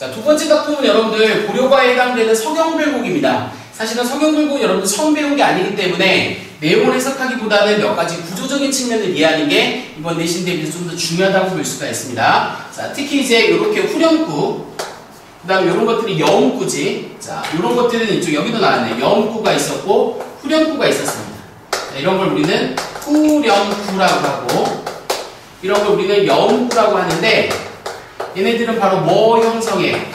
자, 두 번째 작품은 여러분들 고려과에 해당되는 서경필곡입니다. 사실은 서경필곡은 여러분들 처음 배운 게 아니기 때문에 내용을 해석하기보다는 몇 가지 구조적인 측면을 이해하는 게 이번 내신 대비해서 좀 더 중요하다고 볼 수가 있습니다. 자, 특히 이제 이렇게 후렴구, 그 다음에 이런 것들이 여음구지. 자, 이런 것들은 이쪽 여기도 나왔네. 여음구가 있었고 후렴구가 있었습니다. 자, 이런 걸 우리는 후렴구라고 하고 이런 걸 우리는 여음구라고 하는데 얘네들은 바로 뭐 형성에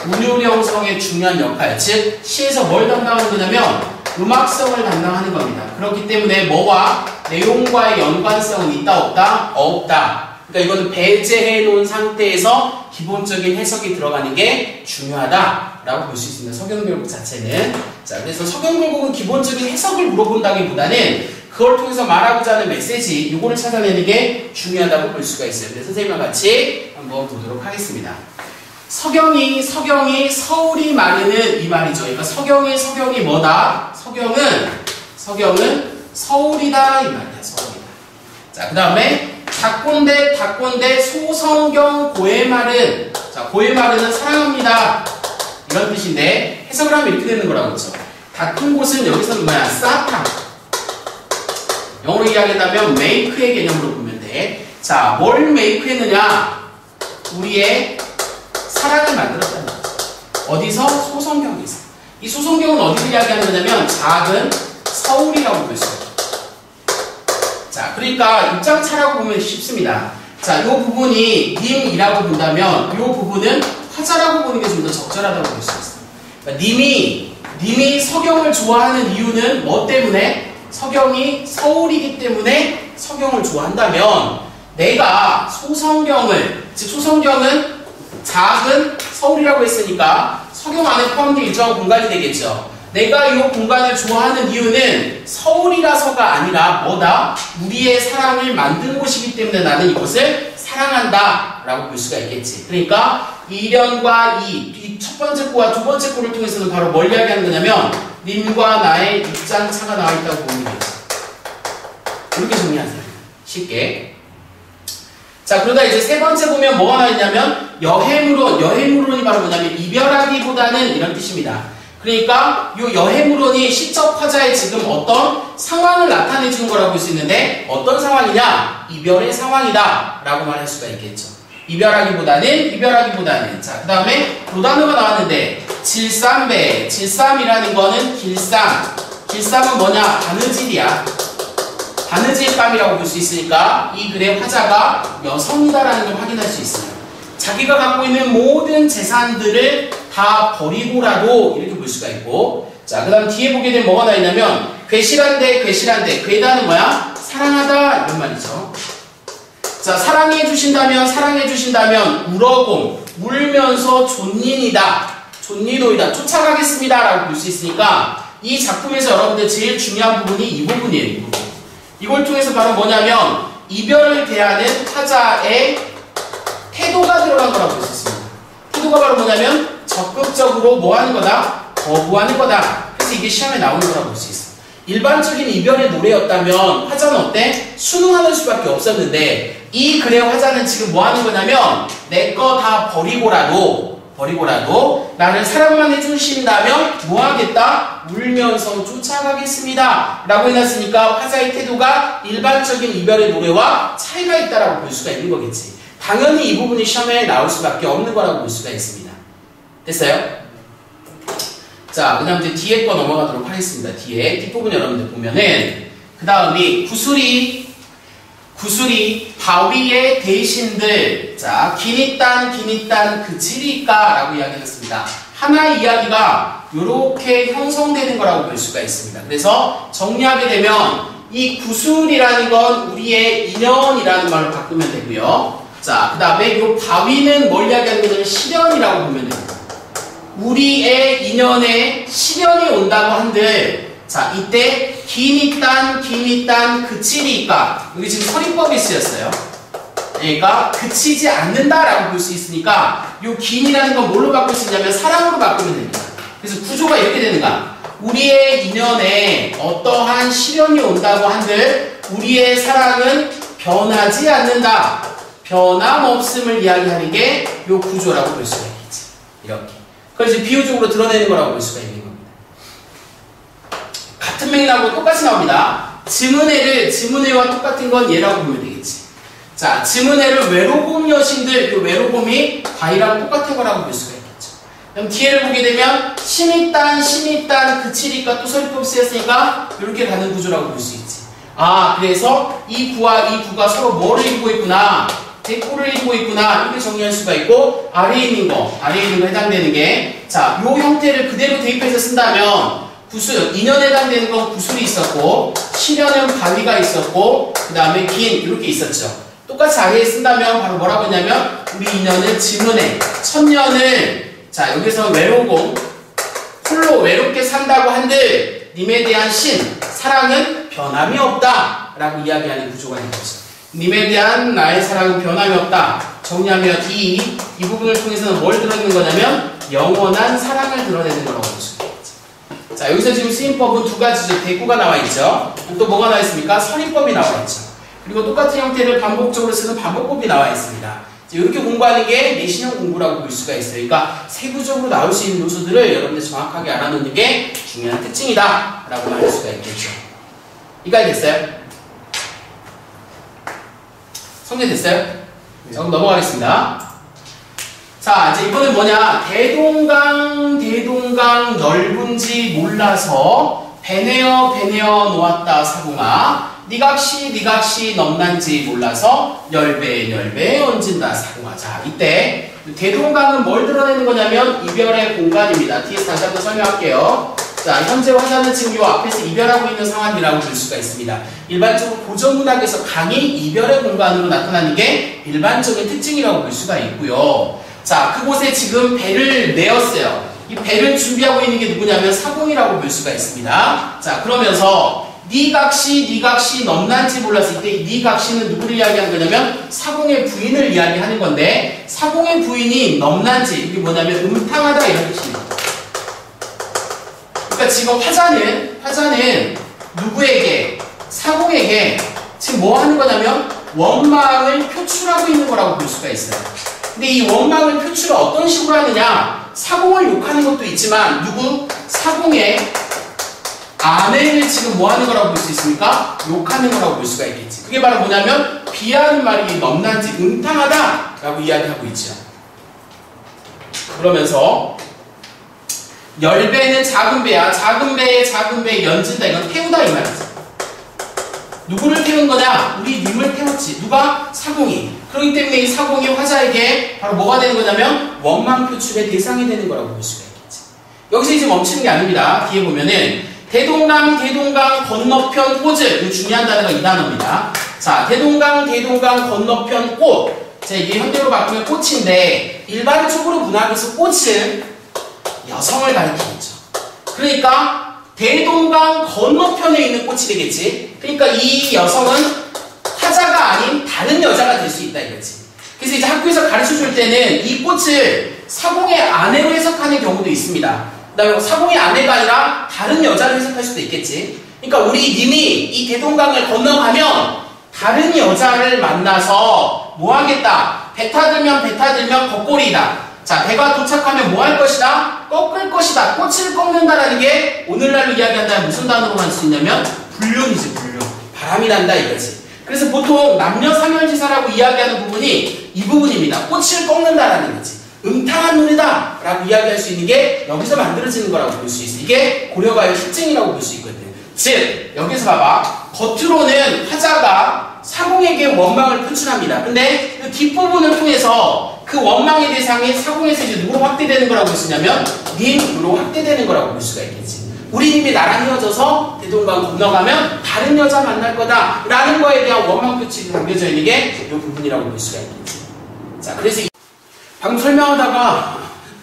운율 형성의 중요한 역할, 즉 시에서 뭘 담당하는 거냐면 음악성을 담당하는 겁니다. 그렇기 때문에 뭐와 내용과의 연관성은 있다 없다? 없다. 그러니까 이거는 배제해 놓은 상태에서 기본적인 해석이 들어가는 게 중요하다라고 볼 수 있습니다. 서경필곡 자체는. 자, 그래서 서경필곡은 기본적인 해석을 물어본다기보다는 그걸 통해서 말하고자 하는 메시지, 이거를 찾아내는 게 중요하다고 볼 수가 있어요. 그래서 선생님과 같이 한번 보도록 하겠습니다. 서경이 서울이 마르는 이 말이죠. 그러니까 서경이 뭐다? 서경은 서울이다 이 말이야. 서울이다. 자, 그 다음에 닭꼰대 소성경 고해마른. 자, 고해마른은 사랑합니다 이런 뜻인데 해석을 하면 이렇게 되는 거라고 그랬죠. 닭은 곳은 여기서는 뭐야? 사탕. 영어로 이야기한다면 메이크의 개념으로 보면 돼. 자, 뭘 메이크했느냐? 우리의 사랑을 만들었다는 거죠. 어디서? 소성경에서. 이 소성경은 어디를 이야기하는 거냐면 작은 서울이라고 볼 수 있어요. 자, 그러니까 입장차라고 보면 쉽습니다. 자, 이 부분이 님이라고 본다면 이 부분은 화자라고 보는 게 좀 더 적절하다고 볼 수 있어요. 그러니까 님이 서경을 좋아하는 이유는 뭐 때문에? 서경이 서울이기 때문에 서경을 좋아한다면 내가 소성경을, 즉 소성경은 작은 서울이라고 했으니까 서경 안에 포함된 일정한 공간이 되겠죠. 내가 이 공간을 좋아하는 이유는 서울이라서가 아니라 뭐다? 우리의 사랑을 만든 곳이기 때문에 나는 이곳을 사랑한다 라고 볼 수가 있겠지. 그러니까 1년과 2, 첫 번째 꼬와 두 번째 꼬를 통해서는 바로 뭘 이야기하는 거냐면 님과 나의 입장차가 나와 있다고 보면 되겠지. 이렇게 정리하세요. 쉽게. 자, 그러다 이제 세 번째 보면 뭐가 나와 있냐면 여해무론이 바로 뭐냐면 이별하기보다는 이런 뜻입니다. 그러니까 이 여해무론이 시적 화자의 지금 어떤 상황을 나타내 주는 거라고 볼 수 있는데 어떤 상황이냐? 이별의 상황이다 라고 말할 수가 있겠죠. 이별하기보다는. 자, 그 다음에 또 단어가 나왔는데 질삼이라는 거는 길쌈은 뭐냐? 바느질이야. 바느질감이라고 볼 수 있으니까 이 글의 화자가 여성이다라는 걸 확인할 수 있어요. 자기가 갖고 있는 모든 재산들을 다 버리고라도 이렇게 볼 수가 있고, 자, 그 다음 뒤에 보게 되면 뭐가 나와 있냐면 괴실한데 괴다는 뭐야? 사랑하다 이런 말이죠. 자, 사랑해 주신다면 울어봄, 울면서 존니노이다 쫓아가겠습니다 라고 볼 수 있으니까 이 작품에서 여러분들 제일 중요한 부분이 이 부분이에요. 이 부분. 이걸 통해서 바로 뭐냐면 이별을 대하는 화자의 태도가 들어간 거라고 볼 수 있습니다. 태도가 바로 뭐냐면 적극적으로 뭐 하는 거다? 거부하는 거다. 그래서 이게 시험에 나오는 거라고 볼 수 있어. 일반적인 이별의 노래였다면 화자는 어때? 순응하는 수밖에 없었는데 이 글의 화자는 지금 뭐 하는 거냐면 내 거 다 버리고라도 나를 사랑만 해주신다면 뭐 하겠다? 울면서 쫓아가겠습니다 라고 해놨으니까 화자의 태도가 일반적인 이별의 노래와 차이가 있다라고 볼 수가 있는 거겠지. 당연히 이 부분이 시험에 나올 수밖에 없는 거라고 볼 수가 있습니다. 됐어요? 자, 그 다음 이제 뒤에 거 넘어가도록 하겠습니다. 뒷부분 여러분들 보면은 그 다음이 구수리 바위의 대신들. 자, 기니딴 그치리까 라고 이야기했습니다. 하나의 이야기가 이렇게 형성되는 거라고 볼 수가 있습니다. 그래서 정리하게 되면 이 구술이라는 건 우리의 인연이라는 말로 바꾸면 되고요. 자, 그 다음에 이 바위는 뭘 이야기하는 거냐면 시련이라고 보면 됩니다. 우리의 인연에 시련이 온다고 한들, 자, 이때 기니딴 그치리까, 여기 지금 서리법이 쓰였어요. 그러니까 그치지 않는다라고 볼 수 있으니까 이 긴이라는 건 뭘로 바꿀 수 있냐면 사랑으로 바꾸면 됩니다. 그래서 구조가 이렇게 되는가? 우리의 인연에 어떠한 시련이 온다고 한들 우리의 사랑은 변하지 않는다. 변함없음을 이야기하는 게 이 구조라고 볼 수가 있겠지. 이렇게. 그걸 이제 비유적으로 드러내는 거라고 볼 수가 있는 겁니다. 같은 맥락으로 똑같이 나옵니다. 지문애와 똑같은 건 얘라고 보면 되겠지. 자, 지문애를 외로곰 여신들, 그 외로곰이 과이랑 똑같은 거라고 볼 수가 있겠죠. 그럼 뒤에를 보게 되면 신입단, 그치니까 또 서리법 쓰였으니까 이렇게 가는 구조라고 볼 수 있지. 아, 그래서 이 구와 이 구가 서로 뭐를 이루고 있구나, 대꾸를 이루고 있구나, 이렇게 정리할 수가 있고, 아래에 있는 거 해당되는 게, 자, 요 형태를 그대로 대입해서 쓴다면 구술, 2년에 해당되는 건 구술이 있었고, 시년은 바위가 있었고, 그 다음에 긴 이렇게 있었죠. 똑같이 아래에 쓴다면 바로 뭐라고 했냐면 우리 2년은 지문에, 천년을, 자, 여기서 외로고 홀로 외롭게 산다고 한들 님에 대한 사랑은 변함이 없다 라고 이야기하는 구조가 된 거죠. 님에 대한 나의 사랑은 변함이 없다. 정리하면 이 부분을 통해서는 뭘 드러내는 거냐면 영원한 사랑을 드러내는 거라고 볼 수 있겠죠. 자, 여기서 지금 쓰임법은 두 가지죠. 대꾸가 나와 있죠. 또 뭐가 나와 있습니까? 선임법이 나와 있죠. 그리고 똑같은 형태를 반복적으로 쓰는 반복법이 나와 있습니다. 이렇게 공부하는 게 내신형 공부라고 볼 수가 있어요. 그러니까 세부적으로 나올 수 있는 요소들을 여러분들 정확하게 알아놓는 게 중요한 특징이다 라고 말할 수가 있겠죠. 이까지 됐어요? 성립됐어요? 네. 자, 그럼 넘어가겠습니다. 자, 이제 이거는 뭐냐? 대동강 넓은지 몰라서 배내어 놓았다 사공아. 니각시 넘난지 몰라서 열배 얹은다 사공아. 자, 이때 대동강은 뭘 드러내는 거냐면 이별의 공간입니다. 뒤에서 다시 한번 설명할게요. 자, 현재 화자는 지금 요 앞에서 이별하고 있는 상황이라고 볼 수가 있습니다. 일반적으로 고전문학에서 강이 이별의 공간으로 나타나는 게 일반적인 특징이라고 볼 수가 있고요. 자, 그곳에 지금 배를 내었어요. 이 배를 준비하고 있는 게 누구냐면 사공이라고 볼 수가 있습니다. 자, 그러면서 니각시 넘난지 몰라서 이때 니각시는 누구를 이야기하는 거냐면 사공의 부인을 이야기하는 건데, 사공의 부인이 넘난지, 이게 뭐냐면 음탕하다 이런 뜻입니다. 그러니까 지금 화자는 누구에게, 사공에게 지금 뭐 하는 거냐면 원망을 표출하고 있는 거라고 볼 수가 있어요. 근데 이 원망을 표출을 어떤 식으로 하느냐, 사공을 욕하는 것도 있지만 사공의 아내를 지금 뭐 하는 거라고 볼 수 있습니까? 욕하는 거라고 볼 수가 있겠지. 그게 바로 뭐냐면 비하는 말이 넘난지 음탕하다 라고 이야기하고 있죠. 그러면서 열배는 작은 배야. 작은 배에 연진다. 이건 태우다 이 말이지. 누구를 태운 거냐? 우리 님을 태웠지. 누가? 사공이. 그렇기 때문에 이 사공이 화자에게 바로 뭐가 되는 거냐면 원망 표출의 대상이 되는 거라고 볼 수가 있겠지. 여기서 이제 멈추는 게 아닙니다. 뒤에 보면은 대동강 건너편 꽃을, 이거 중요한 단어가 이 단어입니다. 자, 대동강 건너편 꽃. 자, 이게 현대로 바꾸면 꽃인데 일반적으로 문학에서 꽃은 여성을 가리키겠죠. 그러니까 대동강 건너편에 있는 꽃이 되겠지. 그러니까 이 여성은 화자가 아닌 다른 여자가 될 수 있다 이거지. 그래서 이제 학교에서 가르쳐줄 때는 이 꽃을 사공의 아내로 해석하는 경우도 있습니다. 사공의 아내가 아니라 다른 여자를 해석할 수도 있겠지. 그러니까 우리 님이 이 대동강을 건너가면 다른 여자를 만나서 뭐 하겠다? 배 타들면 겉골이다. 자, 배가 도착하면 뭐 할 것이다? 꺾을 것이다. 꽃을 꺾는다라는 게 오늘날로 이야기한다면 무슨 단어로 할 수 있냐면 불륜이지, 불륜. 바람이 난다 이거지. 그래서 보통 남녀상열지사라고 이야기하는 부분이 이 부분입니다. 꽃을 꺾는다라는 거지. 음탕한 노래다 라고 이야기할 수 있는 게 여기서 만들어지는 거라고 볼 수 있어. 이게 고려가의 특징이라고 볼 수 있거든. 즉, 여기서 봐봐. 겉으로는 화자가 사공에게 원망을 표출합니다. 근데 그 뒷부분을 통해서 그 원망의 대상이 사공에서 이제 누구로 확대되는 거라고 볼 수 있냐면 님으로 확대되는 거라고 볼 수가 있겠지. 우리 님이 나랑 헤어져서 대동강 건너가면 다른 여자 만날 거다 라는 거에 대한 원망 표출이 담겨져 있는 게 이 부분이라고 볼 수가 있겠지. 자, 그래서 방금 설명하다가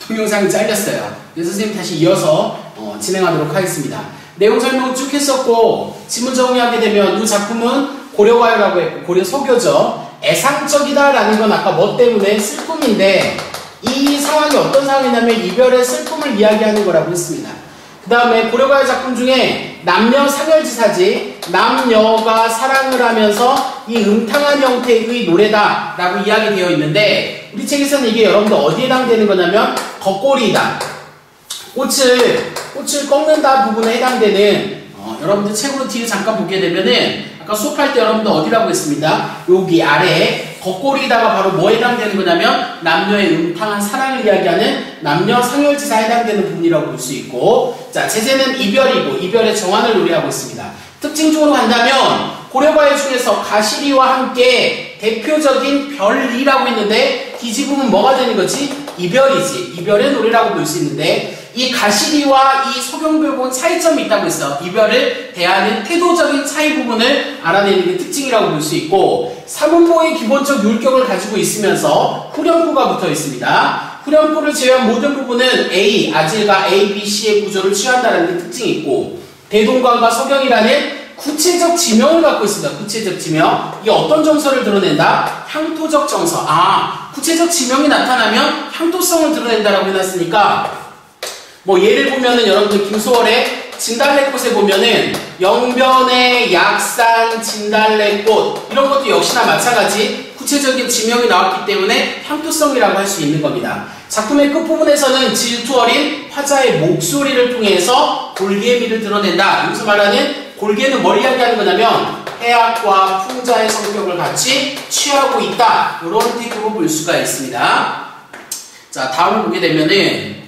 동영상이 잘렸어요. 그래서 선생님 다시 이어서 진행하도록 하겠습니다. 내용 설명을 쭉 했었고 지문 정리하게 되면 이 작품은 고려과요라고 했고 고려 서교죠. 애상적이다라는 건 아까 뭐 때문에 슬픔인데 이 상황이 어떤 상황이냐면 이별의 슬픔을 이야기하는 거라고 했습니다. 그 다음에 고려과요 작품 중에 남녀 상열지사지 남녀가 사랑을 하면서 이 음탕한 형태의 노래다 라고 이야기되어 있는데 우리 책에서는 이게 여러분들 어디에 해당되는 거냐면 겉꼬리이다. 꽃을 꺾는다 부분에 해당되는 여러분들 책으로 뒤에 잠깐 보게 되면은 아까 수업할 때 여러분들 어디라고 했습니다? 여기 아래에 겉꼬리다가 바로 뭐에 해당되는 거냐면 남녀의 음탕한 사랑을 이야기하는 남녀 상열지사에 해당되는 부분이라고 볼 수 있고, 자 제재는 이별이고 이별의 정환을 노래하고 있습니다. 특징적으로 간다면 고려가요 중에서 가시리와 함께 대표적인 별이라고 했는데 뒤집으면 뭐가 되는 거지? 이별이지. 이별의 노래라고 볼 수 있는데 이 가시리와 이 서경별곡은 차이점이 있다고 했어. 이별을 대하는 태도적인 차이 부분을 알아내는 게 특징이라고 볼 수 있고, 사문보의 기본적 율격을 가지고 있으면서 후렴구가 붙어 있습니다. 후렴구를 제외한 모든 부분은 A, 아질과 A, B, C의 구조를 취한다는 게 특징이 있고, 대동관과 서경이라는 구체적 지명을 갖고 있습니다. 구체적 지명. 이게 어떤 정서를 드러낸다? 향토적 정서. 구체적 지명이 나타나면 향토성을 드러낸다라고 해놨으니까, 뭐 예를 보면은 여러분들 김소월의 진달래꽃에 보면은 영변의 약산 진달래꽃 이런 것도 역시나 마찬가지 구체적인 지명이 나왔기 때문에 향토성이라고 할 수 있는 겁니다. 작품의 끝부분에서는 질투 어린 화자의 목소리를 통해서 골개미를 드러낸다. 여기서 말하는 골개는 뭘 이야기하는 거냐면 해악과 풍자의 성격을 같이 취하고 있다. 이런 태도로 볼 수가 있습니다. 자, 다음을 보게 되면은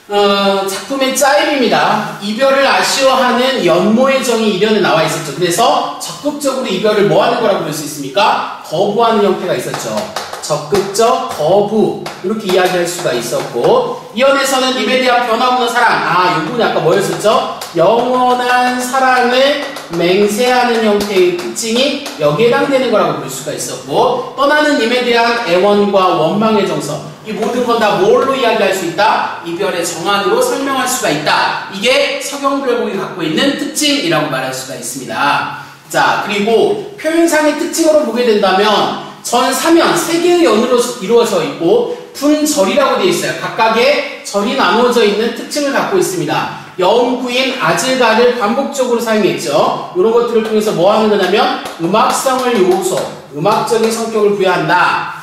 작품의 짜임입니다. 이별을 아쉬워하는 연모의 정이 이련에 나와 있었죠. 그래서 적극적으로 이별을 뭐 하는 거라고 볼 수 있습니까? 거부하는 형태가 있었죠. 적극적 거부 이렇게 이야기할 수가 있었고, 이연에서는 입에 대한 변화없는 사랑, 이 부분이 아까 뭐였었죠? 영원한 사랑을 맹세하는 형태의 특징이 여기에 해당되는 거라고 볼 수가 있었고, 떠나는 임에 대한 애원과 원망의 정서, 이 모든 건 다 뭘로 이야기할 수 있다? 이별의 정환으로 설명할 수가 있다. 이게 서경별곡이 갖고 있는 특징이라고 말할 수가 있습니다. 자, 그리고 표현상의 특징으로 보게 된다면 전 3연 3개의 연으로 이루어져 있고 분절이라고 되어 있어요. 각각의 절이 나누어져 있는 특징을 갖고 있습니다. 여음구인 아질가를 반복적으로 사용했죠. 이런 것들을 통해서 뭐 하는 거냐면 음악성을 요소, 음악적인 성격을 부여한다.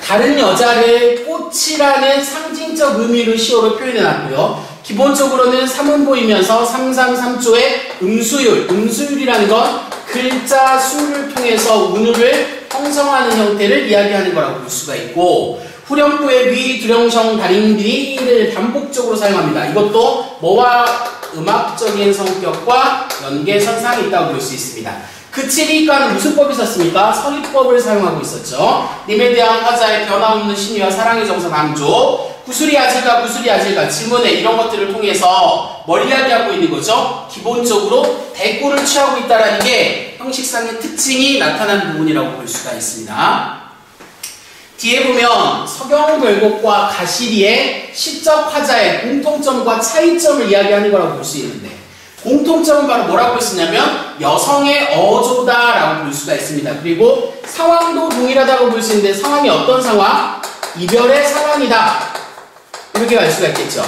다른 여자를 꽃이라는 상징적 의미로 시어로 표현해놨고요. 기본적으로는 삼음보이면서 333조의 음수율이라는 건 글자 수를 통해서 운율을 형성하는 형태를 이야기하는 거라고 볼 수가 있고, 후렴구의 위, 두령성, 다림비를 반복적으로 사용합니다. 이것도 뭐와 음악적인 성격과 연계선상이 있다고 볼 수 있습니다. 그치리가는 무슨 법이 있었습니까? 서리법을 사용하고 있었죠. 님에 대한 화자의 변화없는 신의와 사랑의 정서 강조, 구슬이 아질가, 지문에 이런 것들을 통해서 뭘 이야기하고 있는 거죠? 기본적으로 대꾸를 취하고 있다는 게 형식상의 특징이 나타난 부분이라고 볼 수가 있습니다. 뒤에 보면 서경별곡과 가시리의 시적 화자의 공통점과 차이점을 이야기하는 거라고 볼 수 있는데, 공통점은 바로 뭐라고 볼 수 있냐면 여성의 어조다라고 볼 수가 있습니다. 그리고 상황도 동일하다고 볼 수 있는데 상황이 어떤 상황? 이별의 상황이다. 이렇게 갈 수가 있겠죠.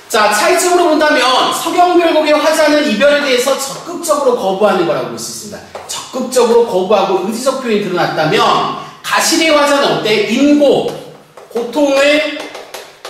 자, 차이점으로 본다면 서경별곡의 화자는 이별에 대해서 적극적으로 거부하는 거라고 볼 수 있습니다. 적극적으로 거부하고 의지적 표현이 드러났다면 가시리의 화자는 어때? 인고, 고통을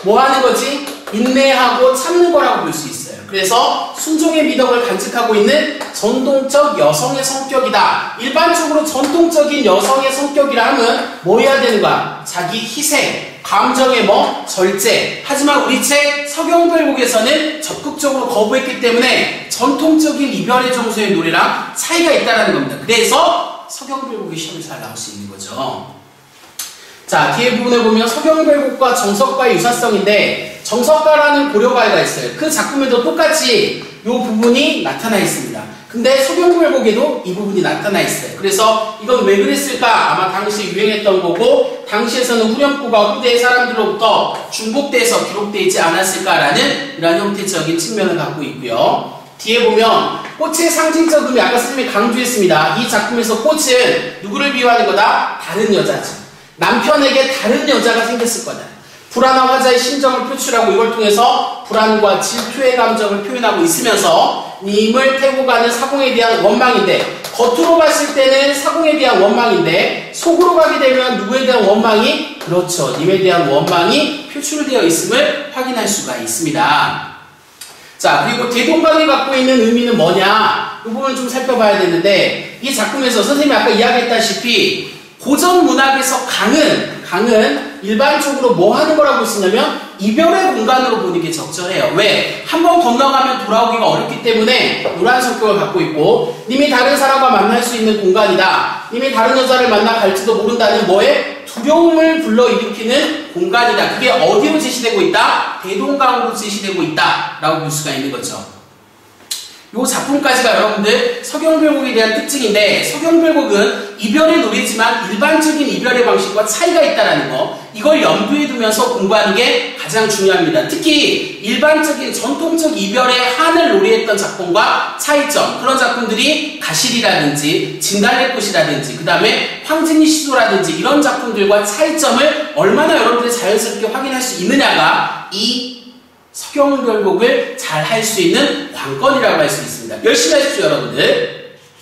뭐 하는 거지? 인내하고 참는 거라고 볼 수 있어요. 그래서 순종의 미덕을 간직하고 있는 전통적 여성의 성격이다. 일반적으로 전통적인 여성의 성격이라 하면 뭐 해야 되는 거야? 자기 희생, 감정의 절제. 하지만 우리 책 서경별곡에서는 적극적으로 거부했기 때문에 전통적인 이별의 정서의 노래랑 차이가 있다는 겁니다. 그래서 서경별곡이 시험에 잘 나올 수 있는 거죠. 자, 뒤에 부분에 보면 서경별곡과 정석가의 유사성인데, 정석가라는 고려가요가 있어요. 그 작품에도 똑같이 이 부분이 나타나 있습니다. 근데 서경별곡에도 이 부분이 나타나 있어요. 그래서 이건 왜 그랬을까? 아마 당시 유행했던 거고, 당시에서는 후렴구가 후대의 사람들로부터 중복돼서 기록되어 있지 않았을까라는 이런 형태적인 측면을 갖고 있고요. 뒤에 보면 꽃의 상징적 의미, 아까 선생님이 강조했습니다. 이 작품에서 꽃은 누구를 비유하는 거다? 다른 여자죠. 남편에게 다른 여자가 생겼을 거다. 불안한 화자의 심정을 표출하고 이걸 통해서 불안과 질투의 감정을 표현하고 있으면서 님을 태고 가는 사공에 대한 원망인데, 겉으로 봤을 때는 사공에 대한 원망인데 속으로 가게 되면 누구에 대한 원망이? 그렇죠. 님에 대한 원망이 표출되어 있음을 확인할 수가 있습니다. 자, 그리고 대동강이 갖고 있는 의미는 뭐냐? 이 부분을 좀 살펴봐야 되는데 이 작품에서 선생님이 아까 이야기했다시피 고전 문학에서 강은 일반적으로 뭐 하는 거라고 쓰냐면 이별의 공간으로 보는 게 적절해요. 왜? 한번 건너가면 돌아오기가 어렵기 때문에 이러한 성격을 갖고 있고 님이 다른 사람과 만날 수 있는 공간이다. 님이 다른 여자를 만나 갈지도 모른다는 뭐에? 두려움을 불러일으키는 공간이다. 그게 어디로 제시되고 있다? 대동강으로 제시되고 있다. 라고 볼 수가 있는 거죠. 이 작품까지가 여러분들 서경별곡에 대한 특징인데 서경별곡은 이별의 노래지만 일반적인 이별의 방식과 차이가 있다는 거 이걸 염두에 두면서 공부하는 게 가장 중요합니다. 특히 일반적인 전통적 이별의 한을 노래했던 작품과 차이점 그런 작품들이 가실이라든지 진달래꽃이라든지 그 다음에 황진이 시조라든지 이런 작품들과 차이점을 얼마나 여러분들이 자연스럽게 확인할 수 있느냐가 이 서경별곡을 잘 할 수 있는 관건이라고 할 수 있습니다. 열심히 하십시오, 여러분들.